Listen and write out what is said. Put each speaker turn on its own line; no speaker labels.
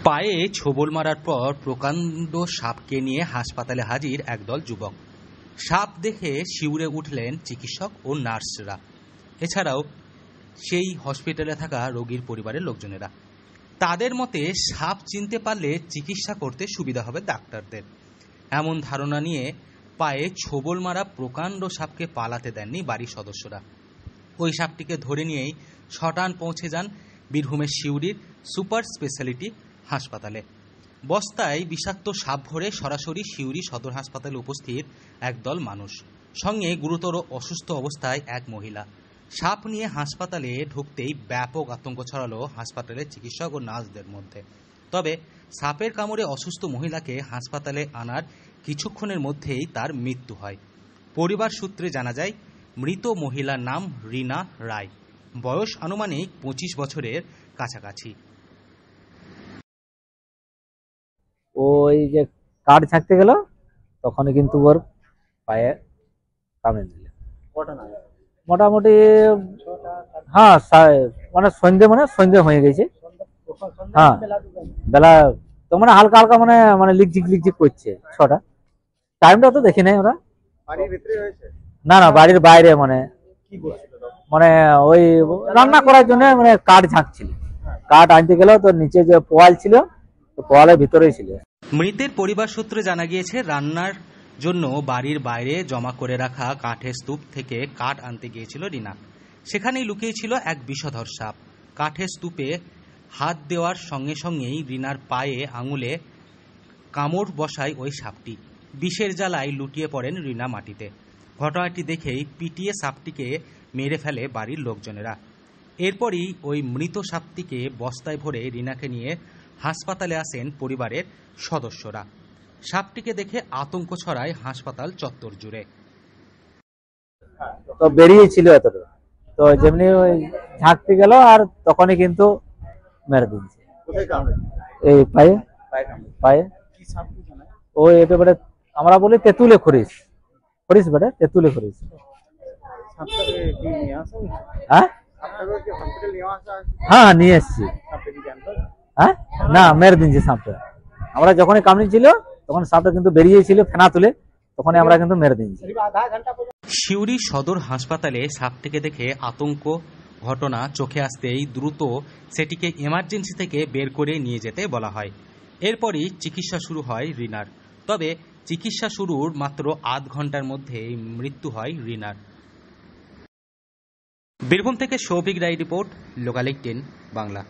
পায়ে ছোবল মারার পর প্রকাণ্ড সাপকে নিয়ে হাসপাতালে হাজির একদল যুবক। সাপ দেখে শিউরে উঠলেন চিকিৎসক ও নার্সরা, এছাড়াও সেই হসপিটালে থাকা রোগীর পরিবারের লোকজনেরা। তাদের মতে সাপ চিনতে পারলে চিকিৎসা করতে সুবিধা হবে ডাক্তারদের। এমন ধারণা নিয়ে পায়ে ছোবল মারা প্রকাণ্ড সাপকে পালাতে দেননি বাড়ির সদস্যরা। ওই সাপটিকে ধরে নিয়েই শটান পৌঁছে যান বীরভূমের সিউড়ির সুপার স্পেশালিটি হাসপাতালে। বস্তায় বিষাক্ত সাপ ভরে সরাসরি সিউড়ি সদর হাসপাতালে উপস্থিত একদল মানুষ, সঙ্গে গুরুতর অসুস্থ অবস্থায় এক মহিলা। সাপ নিয়ে হাসপাতালে ঢুকতেই ব্যাপক আতঙ্ক ছড়ালো হাসপাতালের চিকিৎসক ও নার্সদের মধ্যে। তবে সাপের কামড়ে অসুস্থ মহিলাকে হাসপাতালে আনার কিছুক্ষণের মধ্যেই তার মৃত্যু হয়। পরিবার সূত্রে জানা যায়, মৃত মহিলার নাম রীনা রায়, বয়স আনুমানিক 25 বছরের কাছাকাছি।
ওই যে কাঠ ছাঁকতে গেল তখনই কিন্তু ওর পায়ে কামড়ে দিল। মোটামুটি হ্যাঁ, মানে সন্ধ্যে হয়ে গেছে। হ্যাঁ, বেলা তো মানে হালকা হালকা মানে লিকঝিক করছে। 6টা টাইমটা তো দেখি নাই ওরা। না, বাড়ির বাইরে মানে ওই রান্না করার জন্য মানে কাঠ ঝাঁকছিল। কাঠ আনতে গেল তো নিচে যে পোয়াল ছিল, তো পোয়ালের ভিতরেই ছিল।
মৃতের পরিবার সূত্রে জানা গিয়েছে, রান্নার জন্য বাড়ির বাইরে জমা করে রাখা কাঠের স্তূপ থেকে কাঠ আনতে গিয়েছিল রীনা। সেখানেই লুকিয়েছিল এক বিষধর সাপ। কাঠের স্তূপে হাত দেওয়ার সঙ্গে সঙ্গেই রীনার পায়ে আঙুলে কামড় বসায় ওই সাপটি। বিষের জ্বালায় লুটিয়ে পড়েন রীনা মাটিতে। ঘটনাটি দেখেই পিটিয়ে সাপটিকে মেরে ফেলে বাড়ির লোকজনেরা। এরপরই ওই মৃত সাপটিকে বস্তায় ভরে রীনাকে নিয়ে হাসপাতালে আসেন পরিবারের সদস্যরা। সাপটিকে দেখে আতঙ্ক ছড়ায় হাসপাতাল চত্বর জুড়ে।
তো বেরিয়েছিল এতটা, তো যেমনি ওই ঝাঁকতে গেল আর তখনই কিন্তু মেরে দিয়েছে এই পায়ে। ওই এটা বেটা আমরা বলি তেঁতুলে খরিস বেটা, তেঁতুলে খরিস। হ্যাঁ হ্যাঁ, নিয়ে এসছি। হ্যাঁ, না মেরে দিয়েছে সাপটা। আমরা যখনই কামড়েছিল তখন সাপটা কিন্তু বেরিয়েছিল ফেনা তুলে, তখনই আমরা কিন্তু মেরে দিয়েছি।
সিউড়ি সদর হাসপাতালে সাপটিকে দেখে আতঙ্ক ঘটনা চোখে আসতেই দ্রুত সেটিকে এমার্জেন্সি থেকে বের করে নিয়ে যেতে বলা হয়। এরপরই চিকিৎসা শুরু হয় রীনার। তবে চিকিৎসা শুরুর মাত্র আধ ঘন্টার মধ্যেই মৃত্যু হয় রীনার। বীরভূম থেকে সৌভিক রায় রিপোর্ট, লোকাল 18 বাংলা।